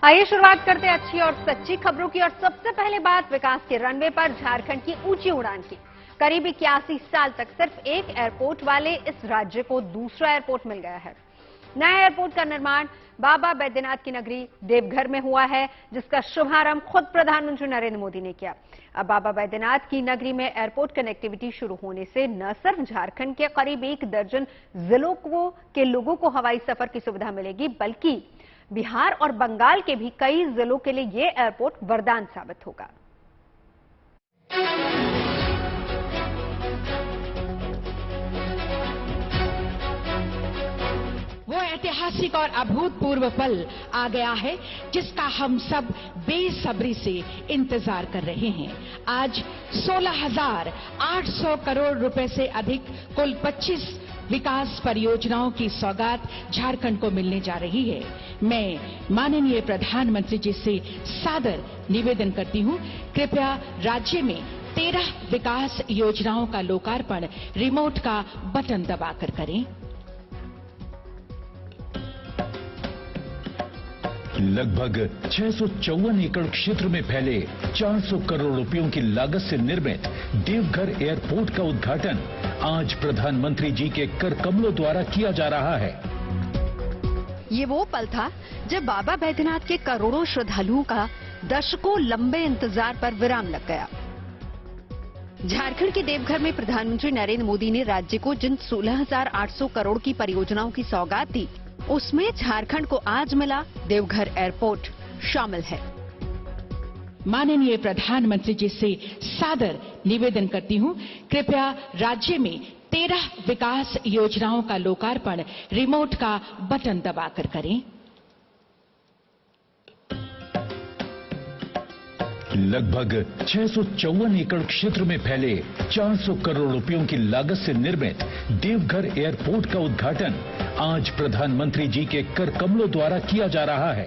आइए शुरुआत करते हैं अच्छी और सच्ची खबरों की। और सबसे पहले बात विकास के रनवे पर झारखंड की ऊंची उड़ान की। करीब 81 साल तक सिर्फ एक एयरपोर्ट वाले इस राज्य को दूसरा एयरपोर्ट मिल गया है। नया एयरपोर्ट का निर्माण बाबा बैद्यनाथ की नगरी देवघर में हुआ है, जिसका शुभारंभ खुद प्रधानमंत्री नरेंद्र मोदी ने किया। अब बाबा बैद्यनाथ की नगरी में एयरपोर्ट कनेक्टिविटी शुरू होने से न सिर्फ झारखंड के करीब 1 दर्जन जिलों के लोगों को हवाई सफर की सुविधा मिलेगी, बल्कि बिहार और बंगाल के भी कई जिलों के लिए ये एयरपोर्ट वरदान साबित होगा। वो ऐतिहासिक और अभूतपूर्व पल आ गया है जिसका हम सब बेसब्री से इंतजार कर रहे हैं। आज 16,800 करोड़ रुपए से अधिक कुल 25 विकास परियोजनाओं की सौगात झारखंड को मिलने जा रही है। मैं माननीय प्रधानमंत्री जी से सादर निवेदन करती हूं, कृपया राज्य में 13 विकास योजनाओं का लोकार्पण रिमोट का बटन दबाकर करें। लगभग 654 एकड़ क्षेत्र में फैले 400 करोड़ रुपयों की लागत से निर्मित देवघर एयरपोर्ट का उद्घाटन आज प्रधानमंत्री जी के कर कमलों द्वारा किया जा रहा है। ये वो पल था जब बाबा बैद्यनाथ के करोड़ों श्रद्धालुओं का दशकों लंबे इंतजार पर विराम लग गया। झारखंड के देवघर में प्रधानमंत्री नरेंद्र मोदी ने राज्य को जिन 16,800 करोड़ की परियोजनाओं की सौगात दी, उसमें झारखंड को आज मिला देवघर एयरपोर्ट शामिल है। माननीय प्रधानमंत्री जी से सादर निवेदन करती हूं, कृपया राज्य में 13 विकास योजनाओं का लोकार्पण रिमोट का बटन दबाकर करें। लगभग 654 एकड़ क्षेत्र में फैले 400 करोड़ रुपयों की लागत से निर्मित देवघर एयरपोर्ट का उद्घाटन आज प्रधानमंत्री जी के कर कमलों द्वारा किया जा रहा है।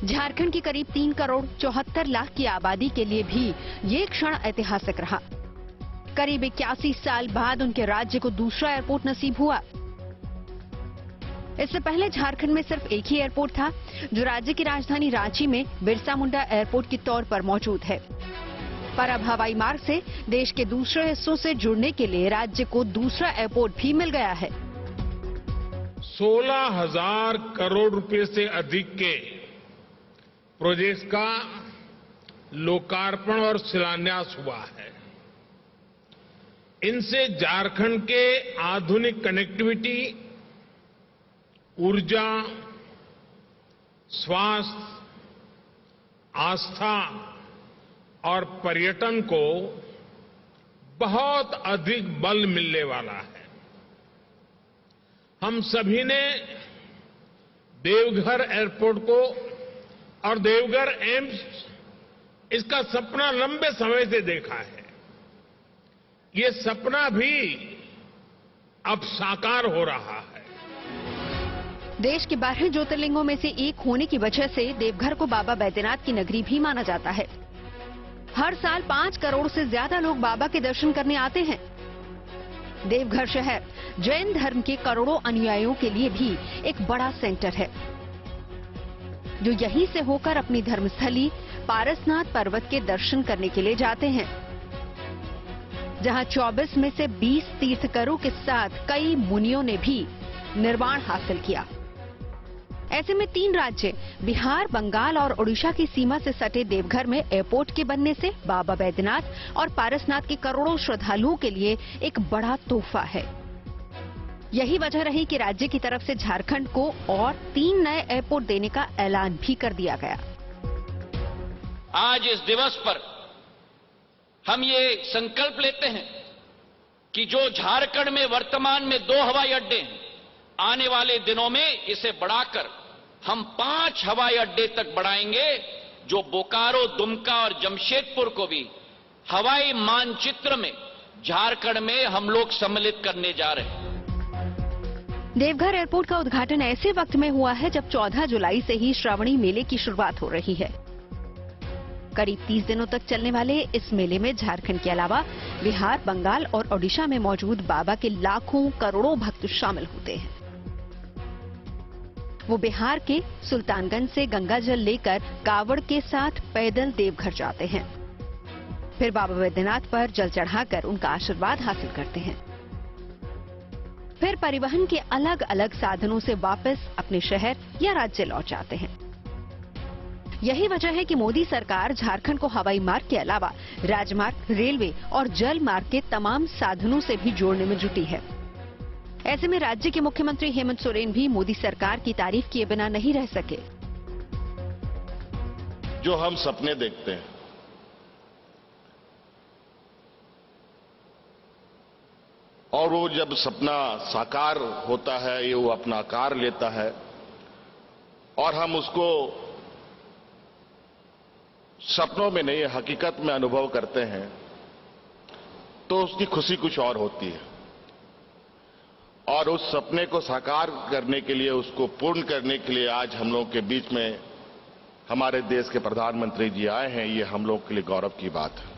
झारखंड की करीब 3 करोड़ 74 लाख की आबादी के लिए भी ये क्षण ऐतिहासिक रहा। करीब 81 साल बाद उनके राज्य को दूसरा एयरपोर्ट नसीब हुआ। इससे पहले झारखंड में सिर्फ एक ही एयरपोर्ट था, जो राज्य की राजधानी रांची में बिरसा मुंडा एयरपोर्ट के तौर पर मौजूद है। पर अब हवाई मार्ग से देश के दूसरे हिस्सों से जुड़ने के लिए राज्य को दूसरा एयरपोर्ट भी मिल गया है। 16,000 करोड़ रुपए से अधिक के प्रोजेक्ट्स का लोकार्पण और शिलान्यास हुआ है। इनसे झारखंड के आधुनिक कनेक्टिविटी, ऊर्जा, स्वास्थ्य, आस्था और पर्यटन को बहुत अधिक बल मिलने वाला है। हम सभी ने देवघर एयरपोर्ट को और देवघर एम्स, इसका सपना लंबे समय से देखा है। ये सपना भी अब साकार हो रहा है। देश के 12 ज्योतिर्लिंगों में से एक होने की वजह से देवघर को बाबा बैद्यनाथ की नगरी भी माना जाता है। हर साल 5 करोड़ से ज्यादा लोग बाबा के दर्शन करने आते हैं। देवघर शहर जैन धर्म के करोड़ों अनुयायियों के लिए भी एक बड़ा सेंटर है, जो यहीं से होकर अपनी धर्मस्थली पारसनाथ पर्वत के दर्शन करने के लिए जाते हैं, जहां 24 में से 20 तीर्थंकरों के साथ कई मुनियों ने भी निर्वाण हासिल किया। ऐसे में 3 राज्य बिहार, बंगाल और ओडिशा की सीमा से सटे देवघर में एयरपोर्ट के बनने से बाबा बैद्यनाथ और पारसनाथ के करोड़ों श्रद्धालुओं के लिए एक बड़ा तोहफा है। यही वजह रही कि राज्य की तरफ से झारखंड को और 3 नए एयरपोर्ट देने का ऐलान भी कर दिया गया। आज इस दिवस पर हम ये संकल्प लेते हैं कि जो झारखंड में वर्तमान में 2 हवाई अड्डे हैं, आने वाले दिनों में इसे बढ़ाकर हम 5 हवाई अड्डे तक बढ़ाएंगे, जो बोकारो, दुमका और जमशेदपुर को भी हवाई मानचित्र में झारखंड में हम लोग सम्मिलित करने जा रहे हैं। देवघर एयरपोर्ट का उद्घाटन ऐसे वक्त में हुआ है जब 14 जुलाई से ही श्रावणी मेले की शुरुआत हो रही है। करीब 30 दिनों तक चलने वाले इस मेले में झारखंड के अलावा बिहार, बंगाल और ओडिशा में मौजूद बाबा के लाखों करोड़ों भक्त शामिल होते हैं। वो बिहार के सुल्तानगंज से गंगा जल लेकर कावड़ के साथ पैदल देवघर जाते हैं। फिर बाबा बैद्यनाथ पर जल चढ़ाकर उनका आशीर्वाद हासिल करते हैं। फिर परिवहन के अलग अलग साधनों से वापस अपने शहर या राज्य लौट जाते हैं। यही वजह है कि मोदी सरकार झारखंड को हवाई मार्ग के अलावा राजमार्ग, रेलवे और जल मार्ग के तमाम साधनों से भी जोड़ने में जुटी है। ऐसे में राज्य के मुख्यमंत्री हेमंत सोरेन भी मोदी सरकार की तारीफ किए बिना नहीं रह सके। जो हम सपने देखते हैं और वो जब सपना साकार होता है, ये वो अपना आकार लेता है और हम उसको सपनों में नहीं हकीकत में अनुभव करते हैं, तो उसकी खुशी कुछ और होती है। और उस सपने को साकार करने के लिए, उसको पूर्ण करने के लिए आज हम लोगों के बीच में हमारे देश के प्रधानमंत्री जी आए हैं। ये हम लोगों के लिए गौरव की बात है।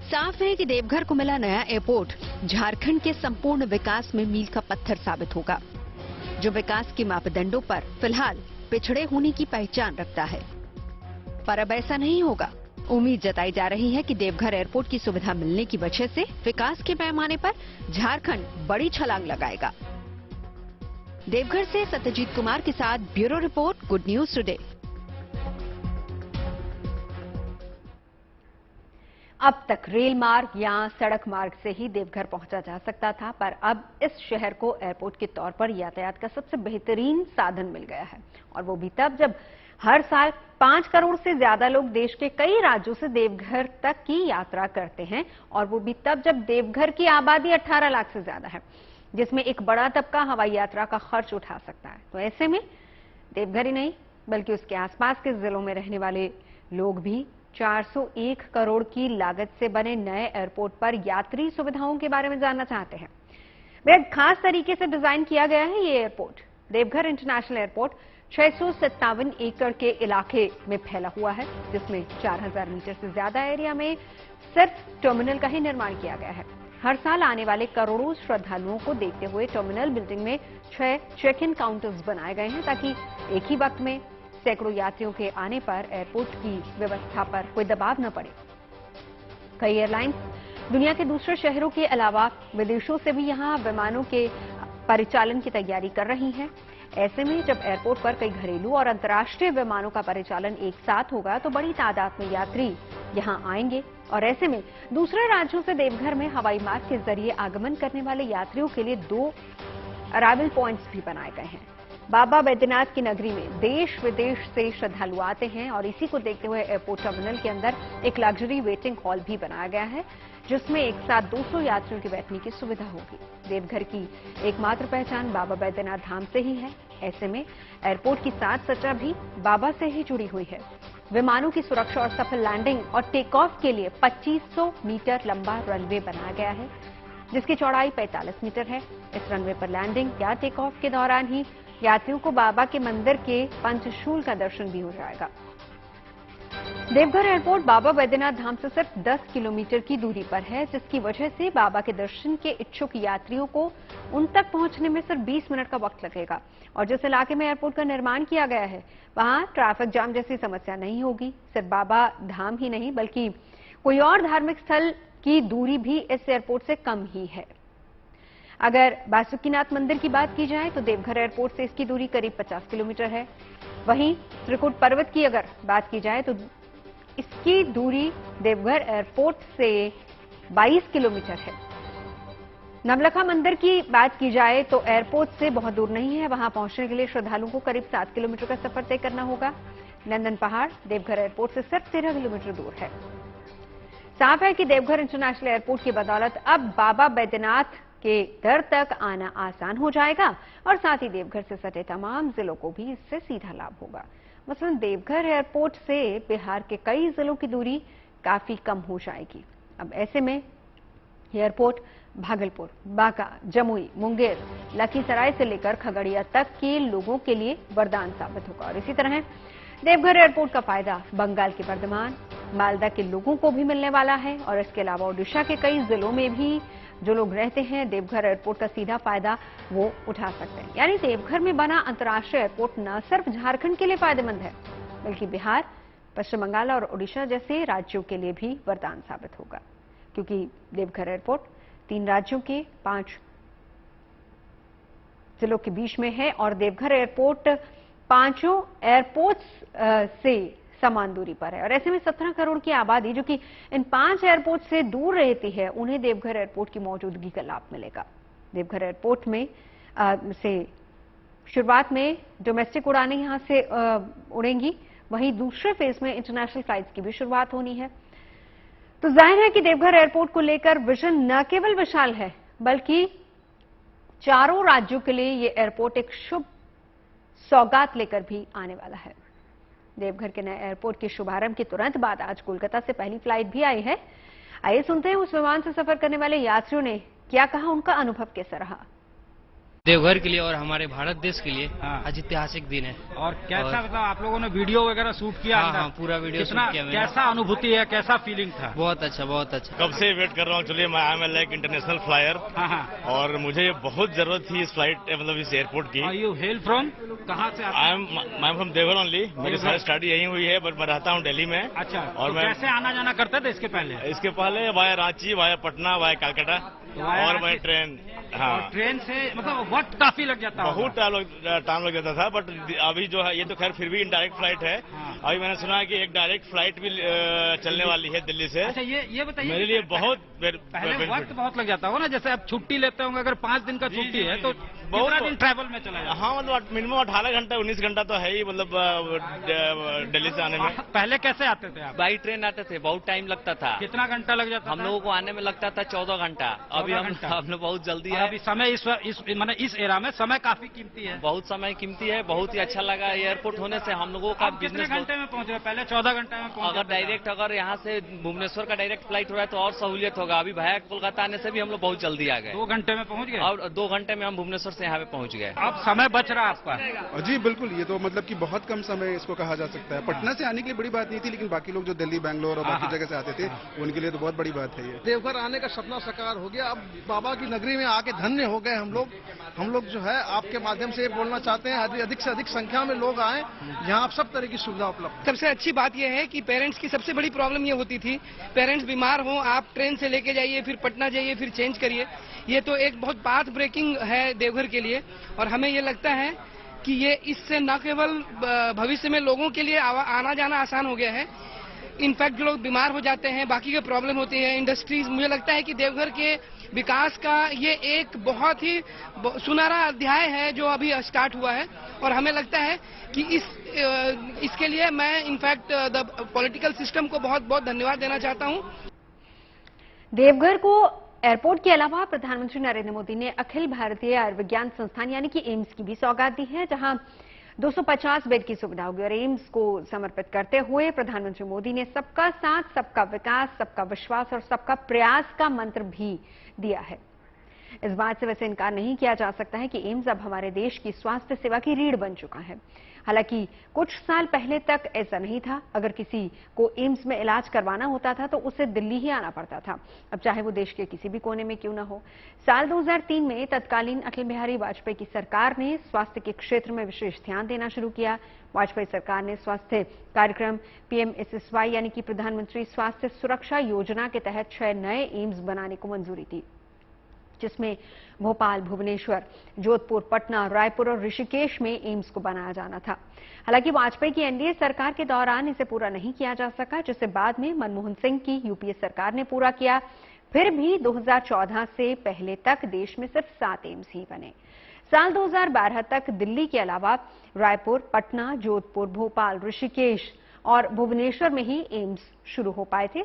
साफ है कि देवघर को मिला नया एयरपोर्ट झारखंड के संपूर्ण विकास में मील का पत्थर साबित होगा, जो विकास के मापदंडों पर फिलहाल पिछड़े होने की पहचान रखता है। पर अब ऐसा नहीं होगा। उम्मीद जताई जा रही है कि देवघर एयरपोर्ट की सुविधा मिलने की वजह से विकास के पैमाने पर झारखंड बड़ी छलांग लगाएगा। देवघर से सत्यजीत कुमार के साथ bureau report, good news today. अब तक रेल मार्ग या सड़क मार्ग से ही देवघर पहुंचा जा सकता था, पर अब इस शहर को एयरपोर्ट के तौर पर यातायात का सबसे बेहतरीन साधन मिल गया है। और वो भी तब जब हर साल 5 करोड़ से ज्यादा लोग देश के कई राज्यों से देवघर तक की यात्रा करते हैं, और वो भी तब जब देवघर की आबादी 18 लाख से ज्यादा है, जिसमें एक बड़ा तबका हवाई यात्रा का खर्च उठा सकता है। तो ऐसे में देवघर ही नहीं बल्कि उसके आसपास के जिलों में रहने वाले लोग भी 401 करोड़ की लागत से बने नए एयरपोर्ट पर यात्री सुविधाओं के बारे में जानना चाहते हैं। बेहद खास तरीके से डिजाइन किया गया है ये एयरपोर्ट। देवघर इंटरनेशनल एयरपोर्ट 657 एकड़ के इलाके में फैला हुआ है, जिसमें 4000 मीटर से ज्यादा एरिया में सिर्फ टर्मिनल का ही निर्माण किया गया है। हर साल आने वाले करोड़ों श्रद्धालुओं को देखते हुए टर्मिनल बिल्डिंग में 6 चेक इन काउंटर्स बनाए गए हैं, ताकि एक ही वक्त में सैकड़ों यात्रियों के आने पर एयरपोर्ट की व्यवस्था पर कोई दबाव न पड़े। कई एयरलाइंस दुनिया के दूसरे शहरों के अलावा विदेशों से भी यहां विमानों के परिचालन की तैयारी कर रही हैं। ऐसे में जब एयरपोर्ट पर कई घरेलू और अंतर्राष्ट्रीय विमानों का परिचालन एक साथ होगा, तो बड़ी तादाद में यात्री यहां आएंगे। और ऐसे में दूसरे राज्यों से देवघर में हवाई मार्ग के जरिए आगमन करने वाले यात्रियों के लिए 2 अराइवल पॉइंट्स भी बनाए गए हैं। बाबा बैद्यनाथ की नगरी में देश विदेश से श्रद्धालु आते हैं, और इसी को देखते हुए एयरपोर्ट टर्मिनल के अंदर एक लग्जरी वेटिंग हॉल भी बनाया गया है, जिसमें एक साथ 200 यात्रियों के बैठने की सुविधा होगी। देवघर की एकमात्र पहचान बाबा बैद्यनाथ धाम से ही है। ऐसे में एयरपोर्ट की साज सज्जा भी बाबा से ही जुड़ी हुई है। विमानों की सुरक्षा और सफल लैंडिंग और टेक ऑफ के लिए 2500 मीटर लंबा रनवे बनाया गया है, जिसकी चौड़ाई 45 मीटर है। इस रनवे पर लैंडिंग या टेक ऑफ के दौरान ही यात्रियों को बाबा के मंदिर के पंचशूल का दर्शन भी हो जाएगा। देवघर एयरपोर्ट बाबा बैद्यनाथ धाम से सिर्फ 10 किलोमीटर की दूरी पर है, जिसकी वजह से बाबा के दर्शन के इच्छुक यात्रियों को उन तक पहुंचने में सिर्फ 20 मिनट का वक्त लगेगा। और जिस इलाके में एयरपोर्ट का निर्माण किया गया है, वहां ट्रैफिक जाम जैसी समस्या नहीं होगी। सिर्फ बाबा धाम ही नहीं बल्कि कोई और धार्मिक स्थल की दूरी भी इस एयरपोर्ट से कम ही है। अगर बासुकीनाथ मंदिर की बात की जाए तो देवघर एयरपोर्ट से इसकी दूरी करीब 50 किलोमीटर है। वहीं त्रिकुट पर्वत की अगर बात की जाए तो इसकी दूरी देवघर एयरपोर्ट से 22 किलोमीटर है। नवलखा मंदिर की बात की जाए तो एयरपोर्ट से बहुत दूर नहीं है, वहां पहुंचने के लिए श्रद्धालुओं को करीब 7 किलोमीटर का सफर तय करना होगा। नंदन पहाड़ देवघर एयरपोर्ट से सिर्फ 13 किलोमीटर दूर है। साफ है कि देवघर इंटरनेशनल एयरपोर्ट की बदौलत अब बाबा बैद्यनाथ के दर तक आना आसान हो जाएगा, और साथ ही देवघर से सटे तमाम जिलों को भी इससे सीधा लाभ होगा। मसलन देवघर एयरपोर्ट से बिहार के कई जिलों की दूरी काफी कम हो जाएगी। अब ऐसे में एयरपोर्ट भागलपुर, बांका, जमुई, मुंगेर, लखीसराय से लेकर खगड़िया तक के लोगों के लिए वरदान साबित होगा। और इसी तरह देवघर एयरपोर्ट का फायदा बंगाल के बर्धमान, मालदा के लोगों को भी मिलने वाला है, और इसके अलावा ओडिशा के कई जिलों में भी जो लोग रहते हैं देवघर एयरपोर्ट का सीधा फायदा वो उठा सकते हैं। यानी देवघर में बना अंतर्राष्ट्रीय एयरपोर्ट न सिर्फ झारखंड के लिए फायदेमंद है, बल्कि बिहार, पश्चिम बंगाल और ओडिशा जैसे राज्यों के लिए भी वरदान साबित होगा, क्योंकि देवघर एयरपोर्ट 3 राज्यों के 5 जिलों के बीच में है और देवघर एयरपोर्ट 5 एयरपोर्ट्स से समान दूरी पर है। और ऐसे में 17 करोड़ की आबादी जो कि इन 5 एयरपोर्ट से दूर रहती है, उन्हें देवघर एयरपोर्ट की मौजूदगी का लाभ मिलेगा। देवघर एयरपोर्ट में से शुरुआत में डोमेस्टिक उड़ानें यहां से उड़ेंगी, वहीं दूसरे फेज में इंटरनेशनल फ्लाइट्स की भी शुरुआत होनी है। तो जाहिर है कि देवघर एयरपोर्ट को लेकर विजन न केवल विशाल है, बल्कि चारों राज्यों के लिए ये एयरपोर्ट एक शुभ सौगात लेकर भी आने वाला है। देवघर के नए एयरपोर्ट के शुभारंभ के तुरंत बाद आज कोलकाता से पहली फ्लाइट भी आई है। आइए सुनते हैं उस विमान से सफर करने वाले यात्रियों ने क्या कहा, उनका अनुभव कैसा रहा। देवघर के लिए और हमारे भारत देश के लिए आज ऐतिहासिक दिन है। और कैसा मतलब आप लोगों ने वीडियो वगैरह शूट किया? हाँ, पूरा वीडियो शूट किया मैंने। कैसा अनुभूति है, कैसा फीलिंग था? बहुत अच्छा, बहुत अच्छा। कब से वेट कर रहा हूँ। चलिए, मैं I am like international flyer और मुझे बहुत जरूरत थी इस फ्लाइट मतलब इस एयरपोर्ट की। यू हेल फ्रॉम कहाँ से? I am from Deoghar only. मेरी सारी स्टडी यही हुई है, बट मैं रहता हूँ दिल्ली में। अच्छा, और तो मैं कैसे आना जाना करते थे इसके पहले? इसके पहले via Ranchi, via Patna, via Calcutta और मैं ट्रेन। हाँ, ट्रेन से मतलब वक्त काफी लग जाता है। बहुत टाइम लग जाता था, बट अभी जो है ये तो खैर फिर भी इनडायरेक्ट फ्लाइट है। अभी मैंने सुना है कि एक डायरेक्ट फ्लाइट भी चलने वाली है दिल्ली से। अच्छा, ये बताइए, मेरे लिए बहुत पहले वक्त बहुत लग जाता होगा ना, जैसे आप छुट्टी लेते होंगे, अगर 5 दिन का छुट्टी है तो बहुत दिन ट्रैवल में चला जाता है। हाँ, मतलब मिनिमम 18 घंटा 19 घंटा तो है ही, मतलब दिल्ली से आने में। पहले कैसे आते थे आप? बाई ट्रेन आते थे, बहुत टाइम लगता था। कितना घंटा लग जाता? हम लोगों को आने में लगता था 14 घंटा। अभी हम लोग बहुत जल्दी है। अभी समय इस एरा में समय काफी कीमती है। बहुत समय कीमती है, बहुत ही अच्छा लगा एयरपोर्ट होने से हम लोगों का बिजनेस। कितने घंटे में पहुंच रहे? पहले 14 घंटे में पहुंच। अगर यहाँ से भुवनेश्वर का डायरेक्ट फ्लाइट हो रहा है तो और सहूलियत होगा। अभी भाया कोलकाता आने से भी हम लोग बहुत जल्दी आ गए। 2 घंटे में पहुंच गए और 2 घंटे में हम भुवनेश्वर से यहाँ पे पहुंच गए। अब समय बच रहा है आपका? जी बिल्कुल, ये तो मतलब कि बहुत कम समय इसको कहा जा सकता है। पटना से आने के लिए बड़ी बात नहीं थी, लेकिन बाकी लोग जो दिल्ली, बैंगलोर और बाकी जगह से आते थे उनके लिए तो बहुत बड़ी बात है ये। देवघर आने का सपना साकार हो गया। अब बाबा की नगरी में आके धन्य हो गए हम लोग जो है आपके माध्यम से बोलना चाहते हैं, अधिक से अधिक संख्या में लोग आए, यहाँ आप सब तरह की सुविधा उपलब्ध। सबसे अच्छी बात यह है कि पेरेंट्स की सबसे बड़ी प्रॉब्लम ये होती थी, पेरेंट्स बीमार हो, आप ट्रेन से लेके जाइए, फिर पटना जाइए, फिर चेंज करिए। ये तो एक बहुत पाथ ब्रेकिंग है देवघर के लिए, और हमें ये लगता है कि ये इससे न केवल भविष्य में लोगों के लिए आना जाना आसान हो गया है, इनफैक्ट जो लोग बीमार हो जाते हैं, बाकी के प्रॉब्लम होती है, इंडस्ट्रीज, मुझे लगता है कि देवघर के विकास का ये एक बहुत ही सुनहरा अध्याय है जो अभी स्टार्ट हुआ है। और हमें लगता है कि इसके लिए मैं इनफैक्ट द पॉलिटिकल सिस्टम को बहुत बहुत धन्यवाद देना चाहता हूं। देवघर को एयरपोर्ट के अलावा प्रधानमंत्री नरेंद्र मोदी ने अखिल भारतीय आयुर्विज्ञान संस्थान यानी कि एम्स की भी सौगात दी है, जहां 250 बेड की सुविधा होगी। और एम्स को समर्पित करते हुए प्रधानमंत्री मोदी ने सबका साथ, सबका विकास, सबका विश्वास और सबका प्रयास का मंत्र भी दिया है। इस बात से वैसे इनकार नहीं किया जा सकता है कि एम्स अब हमारे देश की स्वास्थ्य सेवा की रीढ़ बन चुका है। हालांकि कुछ साल पहले तक ऐसा नहीं था। अगर किसी को एम्स में इलाज करवाना होता था तो उसे दिल्ली ही आना पड़ता था, अब चाहे वो देश के किसी भी कोने में क्यों ना हो। साल 2003 में तत्कालीन अटल बिहारी वाजपेयी की सरकार ने स्वास्थ्य के क्षेत्र में विशेष ध्यान देना शुरू किया। वाजपेयी सरकार ने स्वास्थ्य कार्यक्रम PMSSY यानी कि प्रधानमंत्री स्वास्थ्य सुरक्षा योजना के तहत 6 नए एम्स बनाने को मंजूरी दी, जिसमें भोपाल, भुवनेश्वर, जोधपुर, पटना, रायपुर और ऋषिकेश में एम्स को बनाया जाना था। हालांकि वाजपेयी की एनडीए सरकार के दौरान इसे पूरा नहीं किया जा सका, जिसे बाद में मनमोहन सिंह की यूपीए सरकार ने पूरा किया। फिर भी 2014 से पहले तक देश में सिर्फ 7 एम्स ही बने। साल 2012 तक दिल्ली के अलावा रायपुर, पटना, जोधपुर, भोपाल, ऋषिकेश और भुवनेश्वर में ही एम्स शुरू हो पाए थे।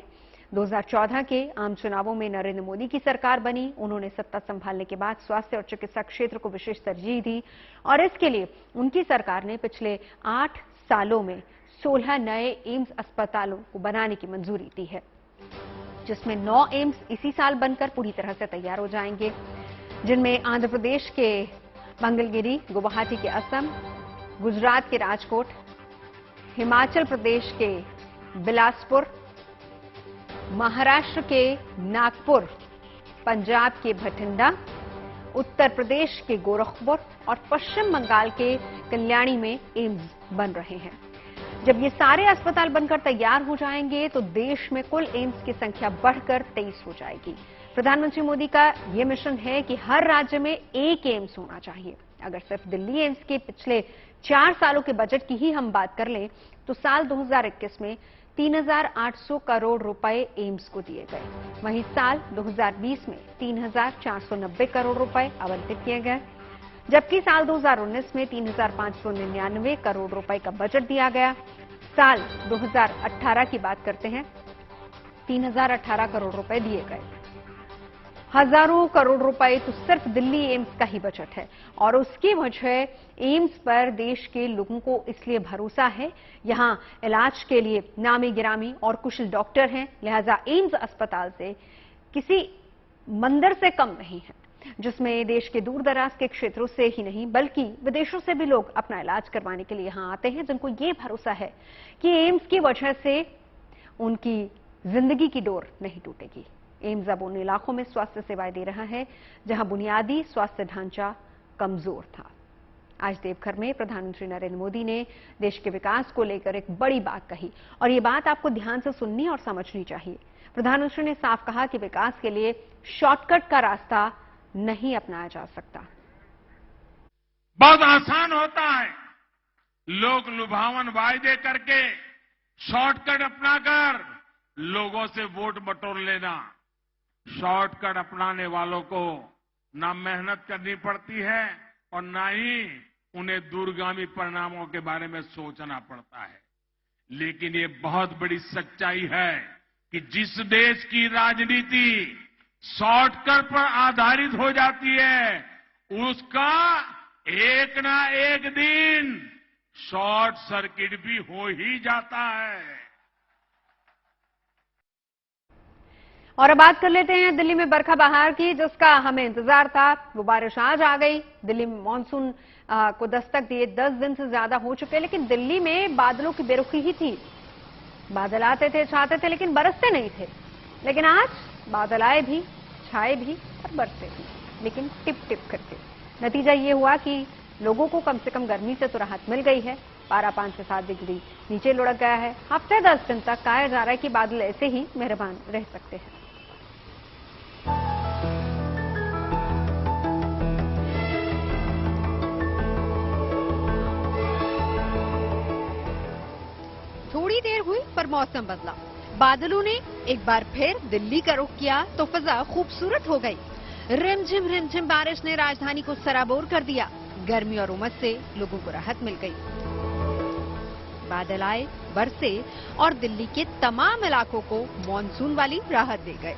2014 के आम चुनावों में नरेंद्र मोदी की सरकार बनी। उन्होंने सत्ता संभालने के बाद स्वास्थ्य और चिकित्सा क्षेत्र को विशेष तरजीह दी और इसके लिए उनकी सरकार ने पिछले 8 सालों में 16 नए एम्स अस्पतालों को बनाने की मंजूरी दी है, जिसमें 9 एम्स इसी साल बनकर पूरी तरह से तैयार हो जाएंगे, जिनमें आंध्र प्रदेश के मंगलगिरी, गुवाहाटी के असम, गुजरात के राजकोट, हिमाचल प्रदेश के बिलासपुर, महाराष्ट्र के नागपुर, पंजाब के भटिंडा, उत्तर प्रदेश के गोरखपुर और पश्चिम बंगाल के कल्याणी में एम्स बन रहे हैं। जब ये सारे अस्पताल बनकर तैयार हो जाएंगे तो देश में कुल एम्स की संख्या बढ़कर 23 हो जाएगी। प्रधानमंत्री मोदी का ये मिशन है कि हर राज्य में एक एम्स होना चाहिए। अगर सिर्फ दिल्ली एम्स के पिछले 4 सालों के बजट की ही हम बात कर लें तो साल 2021 में 3,800 करोड़ रुपए एम्स को दिए गए। वहीं साल 2020 में 3,490 करोड़ रुपए आवंटित किए गए, जबकि साल 2019 में 3,599 करोड़ रुपए का बजट दिया गया। साल 2018 की बात करते हैं, 3,018 करोड़ रुपए दिए गए। हजारों करोड़ रुपए तो सिर्फ दिल्ली एम्स का ही बजट है और उसकी वजह एम्स पर देश के लोगों को इसलिए भरोसा है। यहां इलाज के लिए नामी गिरामी और कुशल डॉक्टर हैं, लिहाजा एम्स अस्पताल से किसी मंदिर से कम नहीं है, जिसमें देश के दूर दराज के क्षेत्रों से ही नहीं बल्कि विदेशों से भी लोग अपना इलाज करवाने के लिए यहां आते हैं, जिनको ये भरोसा है कि एम्स की वजह से उनकी जिंदगी की डोर नहीं टूटेगी। एम्स अब उन इलाकों में स्वास्थ्य सेवाएं दे रहा है जहां बुनियादी स्वास्थ्य ढांचा कमजोर था। आज देवघर में प्रधानमंत्री नरेंद्र मोदी ने देश के विकास को लेकर एक बड़ी बात कही और ये बात आपको ध्यान से सुननी और समझनी चाहिए। प्रधानमंत्री ने साफ कहा कि विकास के लिए शॉर्टकट का रास्ता नहीं अपनाया जा सकता। बहुत आसान होता है लोग लुभावन वायदे करके शॉर्टकट अपनाकर लोगों से वोट बटोर लेना। शॉर्टकट अपनाने वालों को ना मेहनत करनी पड़ती है और ना ही उन्हें दूरगामी परिणामों के बारे में सोचना पड़ता है। लेकिन ये बहुत बड़ी सच्चाई है कि जिस देश की राजनीति शॉर्टकट पर आधारित हो जाती है उसका एक ना एक दिन शॉर्ट सर्किट भी हो ही जाता है। और अब बात कर लेते हैं दिल्ली में बरखा बहार की, जिसका हमें इंतजार था। वो बारिश आज आ गई। दिल्ली में मानसून को दस्तक दिए 10 दिन से ज्यादा हो चुके, लेकिन दिल्ली में बादलों की बेरुखी ही थी। बादल आते थे, छाते थे, लेकिन बरसते नहीं थे। लेकिन आज बादल आए भी, छाए भी और बरसे भी, लेकिन टिप टिप करके। नतीजा ये हुआ कि लोगों को कम से कम गर्मी से तो राहत मिल गई है। पारा 5 से 7 डिग्री नीचे लुढ़क गया है। हफ्ते 10 दिन तक कहा जा रहा है कि बादल ऐसे ही मेहरबान रह सकते हैं। थोड़ी देर हुई पर मौसम बदला। बादलों ने एक बार फिर दिल्ली का रुख किया तो फिजा खूबसूरत हो गई। रिमझिम बारिश ने राजधानी को सराबोर कर दिया। गर्मी और उमस से लोगों को राहत मिल गई। बादल आए, बरसे और दिल्ली के तमाम इलाकों को मानसून वाली राहत दे गए।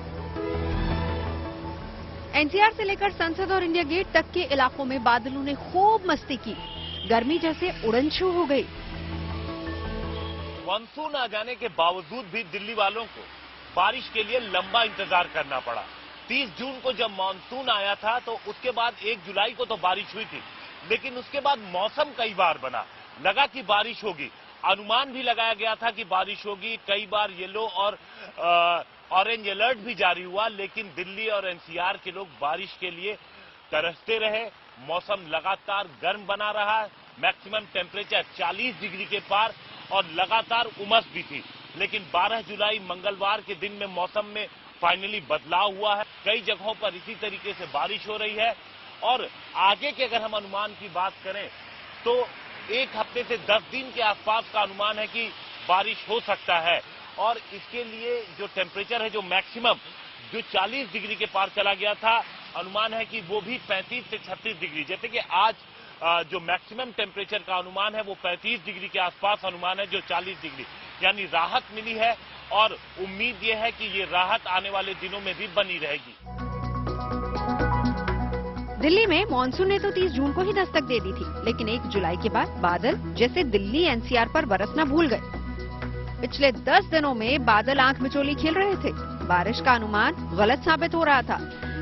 एनसीआर से लेकर संसद और इंडिया गेट तक के इलाकों में बादलों ने खूब मस्ती की। गर्मी जैसे उड़न छू हो गई। मानसून आ जाने के बावजूद भी दिल्ली वालों को बारिश के लिए लंबा इंतजार करना पड़ा। 30 जून को जब मानसून आया था तो उसके बाद 1 जुलाई को तो बारिश हुई थी, लेकिन उसके बाद मौसम कई बार बना। लगा कि बारिश होगी, अनुमान भी लगाया गया था कि बारिश होगी। कई बार येलो और ऑरेंज अलर्ट भी जारी हुआ, लेकिन दिल्ली और एनसीआर के लोग बारिश के लिए तरसते रहे। मौसम लगातार गर्म बना रहा। मैक्सिमम टेम्परेचर 40 डिग्री के पार और लगातार उमस भी थी। लेकिन 12 जुलाई मंगलवार के दिन में मौसम में फाइनली बदलाव हुआ है। कई जगहों पर इसी तरीके से बारिश हो रही है और आगे के अगर हम अनुमान की बात करें तो 1 हफ्ते से 10 दिन के आसपास का अनुमान है कि बारिश हो सकता है। और इसके लिए जो टेम्परेचर है, जो मैक्सिमम जो 40 डिग्री के पार चला गया था, अनुमान है कि वो भी 35 से 36 डिग्री। जैसे कि आज जो मैक्सिमम टेम्परेचर का अनुमान है वो 35 डिग्री के आसपास अनुमान है, जो 40 डिग्री, यानी राहत मिली है। और उम्मीद ये है कि ये राहत आने वाले दिनों में भी बनी रहेगी। दिल्ली में मानसून ने तो 30 जून को ही दस्तक दे दी थी, लेकिन 1 जुलाई के बाद बादल जैसे दिल्ली एनसीआर पर बरसना भूल गए। पिछले 10 दिनों में बादल आंख मिचोली खेल रहे थे। बारिश का अनुमान गलत साबित हो रहा था,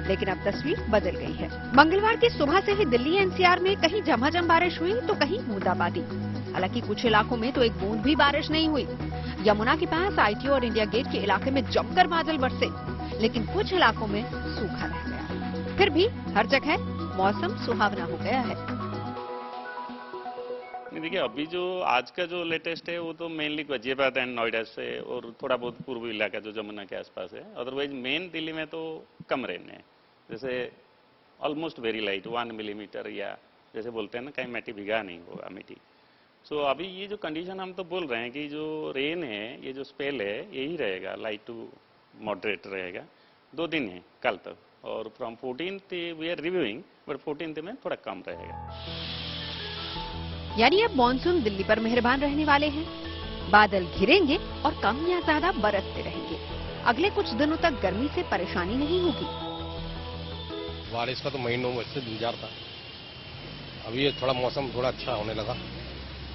लेकिन अब तस्वीर बदल गई है। मंगलवार की सुबह से ही दिल्ली एनसीआर में कहीं झमाझम बारिश हुई तो कहीं बूंदाबांदी। हालांकि कुछ इलाकों में तो एक बूंद भी बारिश नहीं हुई। यमुना के पास आईटी और इंडिया गेट के इलाके में जमकर बादल बरसे। लेकिन कुछ इलाकों में सूखा रह गया। फिर भी हर जगह मौसम सुहावना हो गया है। देखिए, अभी जो आज का जो लेटेस्ट है वो तो मेनली गाजियाबाद एंड नोएडा से और थोड़ा बहुत पूर्वी इलाका जो जमुना के आसपास है। अदरवाइज मेन दिल्ली में तो कम रेन है, जैसे ऑलमोस्ट वेरी लाइट 1 मिलीमीटर, या जैसे बोलते हैं ना, कहीं मिट्टी भिगा नहीं होगा मिट्टी। सो अभी ये जो कंडीशन हम तो बोल रहे हैं कि जो रेन है, ये जो स्पेल है, यही रहेगा, लाइट टू मॉडरेट रहेगा। 2 दिन है कल तक, और from 14th we are reviewing, but 14th में थोड़ा कम रहेगा। यानी अब मानसून दिल्ली पर मेहरबान रहने वाले हैं। बादल घिरेंगे और कम या ज्यादा बरसते रहेंगे। अगले कुछ दिनों तक गर्मी से परेशानी नहीं होगी। बारिश का तो महीनों में से इंतजार था, अभी ये थोड़ा मौसम थोड़ा अच्छा होने लगा,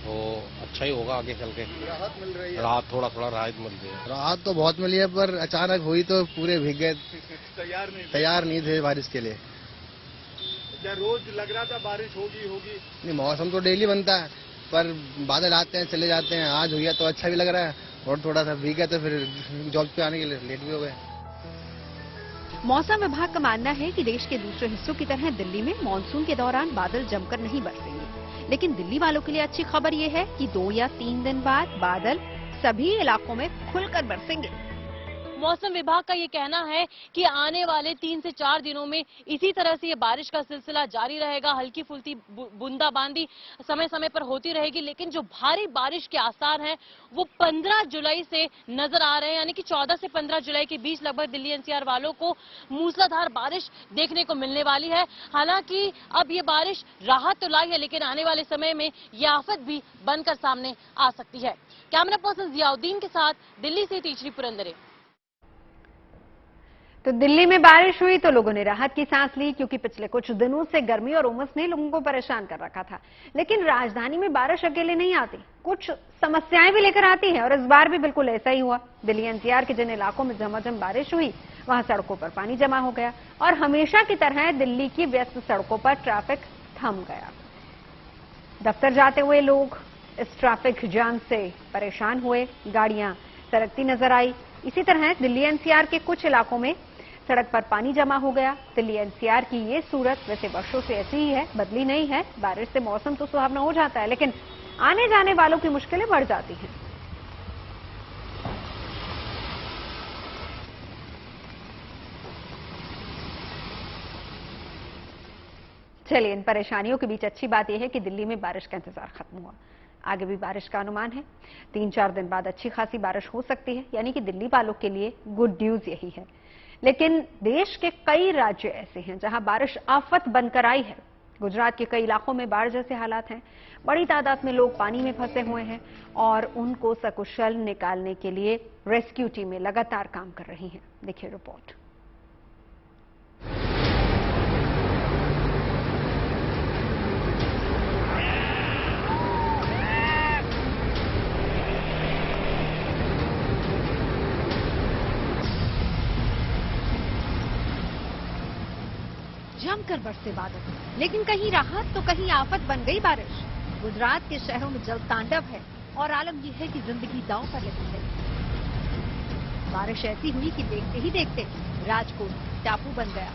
तो अच्छा ही होगा आगे चल के। राहत मिल रही है, राहत थोड़ा राहत मिल रही है। राहत तो बहुत मिली है, पर अचानक हुई तो पूरे भीग गए, तैयार नहीं थे बारिश के लिए। क्या रोज लग रहा था बारिश होगी? नहीं, मौसम तो डेली बनता है, पर बादल आते हैं चले जाते हैं। आज हुई है तो अच्छा भी लग रहा है, और थोड़ा सा भीग गया तो फिर जॉब पे आने के लिए लेट भी हो गए। मौसम विभाग का मानना है कि देश के दूसरे हिस्सों की तरह दिल्ली में मानसून के दौरान बादल जमकर नहीं बरसेंगे, लेकिन दिल्ली वालों के लिए अच्छी खबर ये है कि 2 या 3 दिन बाद बादल सभी इलाकों में खुलकर बरसेंगे। मौसम विभाग का ये कहना है कि आने वाले 3 से 4 दिनों में इसी तरह से ये बारिश का सिलसिला जारी रहेगा। हल्की फुल्की बूंदाबांदी समय समय पर होती रहेगी, लेकिन जो भारी बारिश के आसार हैं वो 15 जुलाई से नजर आ रहे हैं। यानी कि 14 से 15 जुलाई के बीच लगभग दिल्ली एनसीआर वालों को मूसलाधार बारिश देखने को मिलने वाली है। हालांकि अब ये बारिश राहत तो लाई है, लेकिन आने वाले समय में ये आफत भी बनकर सामने आ सकती है। कैमरा पर्सन जियाउद्दीन के साथ दिल्ली से तीसरी पुरंदरे। तो दिल्ली में बारिश हुई तो लोगों ने राहत की सांस ली, क्योंकि पिछले कुछ दिनों से गर्मी और उमस ने लोगों को परेशान कर रखा था। लेकिन राजधानी में बारिश अकेले नहीं आती, कुछ समस्याएं भी लेकर आती है, और इस बार भी बिल्कुल ऐसा ही हुआ। दिल्ली एनसीआर के जिन इलाकों में झमाझम बारिश हुई, वहां सड़कों पर पानी जमा हो गया, और हमेशा की तरह दिल्ली की व्यस्त सड़कों पर ट्रैफिक थम गया। दफ्तर जाते हुए लोग इस ट्रैफिक जाम से परेशान हुए, गाड़ियां सरकती नजर आई। इसी तरह दिल्ली एनसीआर के कुछ इलाकों में सड़क पर पानी जमा हो गया। दिल्ली एनसीआर की ये सूरत वैसे वर्षों से ऐसी ही है, बदली नहीं है। बारिश से मौसम तो सुहावना हो जाता है, लेकिन आने जाने वालों की मुश्किलें बढ़ जाती हैं। चलिए, इन परेशानियों के बीच अच्छी बात यह है कि दिल्ली में बारिश का इंतजार खत्म हुआ। आगे भी बारिश का अनुमान है, 3-4 दिन बाद अच्छी खासी बारिश हो सकती है, यानी कि दिल्ली वालों के लिए गुड न्यूज यही है। लेकिन देश के कई राज्य ऐसे हैं जहां बारिश आफत बनकर आई है। गुजरात के कई इलाकों में बाढ़ जैसे हालात हैं, बड़ी तादाद में लोग पानी में फंसे हुए हैं, और उनको सकुशल निकालने के लिए रेस्क्यू टीमें लगातार काम कर रही हैं। देखिए रिपोर्ट। जमकर बरसे बादल, लेकिन कहीं राहत तो कहीं आफत बन गई बारिश। गुजरात के शहरों में जल तांडव है, और आलम यह है कि जिंदगी दांव पर लगी है। बारिश ऐसी हुई कि देखते ही देखते राजकोट टापू बन गया।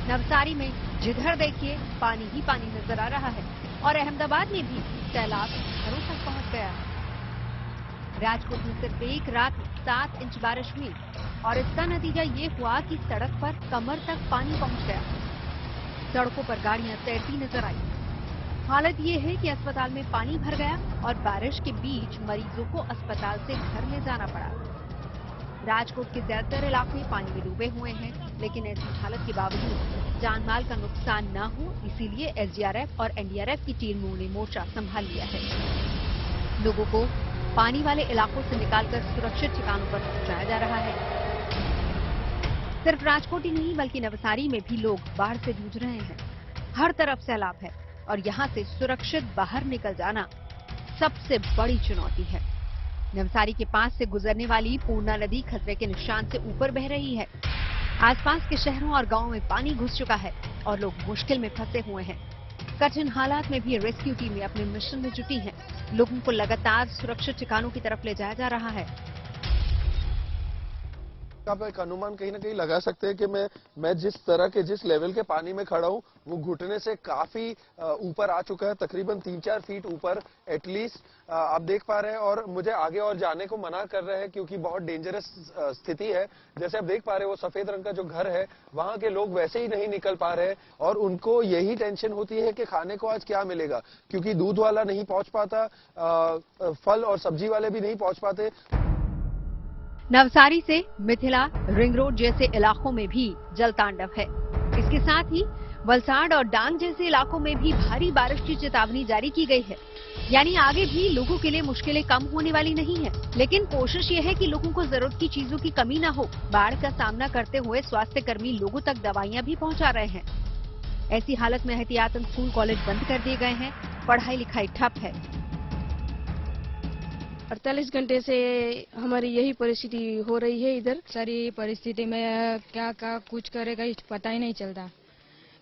नवसारी में जिधर देखिए पानी ही पानी नजर आ रहा है, और अहमदाबाद में भी सैलाब घरों तक पहुंच गया है। राजकोट में सिर्फ एक रात 7 इंच बारिश हुई, और इसका नतीजा ये हुआ कि सड़क पर कमर तक पानी पहुंच गया। सड़कों पर गाड़ियां तैरती नजर आई। हालत ये है कि अस्पताल में पानी भर गया, और बारिश के बीच मरीजों को अस्पताल से घर ले जाना पड़ा। राजकोट के ज्यादातर इलाके पानी में डूबे हुए हैं, लेकिन ऐसी हालत के बावजूद जान माल का नुकसान न हो, इसीलिए एसडीआरएफ और एनडीआरएफ की टीमों ने मोर्चा संभाल लिया है। लोगों को पानी वाले इलाकों से निकालकर सुरक्षित ठिकानों पर पहुंचाया जा रहा है। सिर्फ राजकोट ही नहीं, बल्कि नवसारी में भी लोग बाढ़ से जूझ रहे हैं। हर तरफ सैलाब है, और यहाँ से सुरक्षित बाहर निकल जाना सबसे बड़ी चुनौती है। नवसारी के पास से गुजरने वाली पूर्णा नदी खतरे के निशान से ऊपर बह रही है। आसपास के शहरों और गांवों में पानी घुस चुका है, और लोग मुश्किल में फंसे हुए हैं। कठिन हालात में भी रेस्क्यू टीमें अपने मिशन में जुटी हैं। लोगों को लगातार सुरक्षित ठिकानों की तरफ ले जाया जा रहा है। आप एक अनुमान कहीं ना कहीं लगा सकते हैं कि मैं जिस लेवल के पानी में खड़ा हूं वो घुटने से काफी ऊपर आ चुका है, तकरीबन 3-4 फीट ऊपर एटलीस्ट आप देख पा रहे हैं। और मुझे आगे और जाने को मना कर रहे हैं क्योंकि बहुत डेंजरस स्थिति है। जैसे आप देख पा रहे हैं वो सफेद रंग का जो घर है वहां के लोग वैसे ही नहीं निकल पा रहे हैं और उनको यही टेंशन होती है कि खाने को आज क्या मिलेगा, क्योंकि दूध वाला नहीं पहुंच पाता, फल और सब्जी वाले भी नहीं पहुंच पाते। नवसारी से मिथिला, रिंग रोड जैसे इलाकों में भी जलतांडव है। इसके साथ ही वलसाड और डांग जैसे इलाकों में भी भारी बारिश की चेतावनी जारी की गई है। यानी आगे भी लोगों के लिए मुश्किलें कम होने वाली नहीं है, लेकिन कोशिश ये है कि लोगों को जरूरत की चीजों की कमी न हो। बाढ़ का सामना करते हुए स्वास्थ्य कर्मी लोगों तक दवाइयां भी पहुंचा रहे हैं। ऐसी हालत में एहतियातन स्कूल कॉलेज बंद कर दिए गए हैं, पढ़ाई लिखाई ठप है। 48 घंटे से हमारी यही परिस्थिति हो रही है। इधर सारी परिस्थिति में क्या कुछ करेगा पता ही नहीं चलता।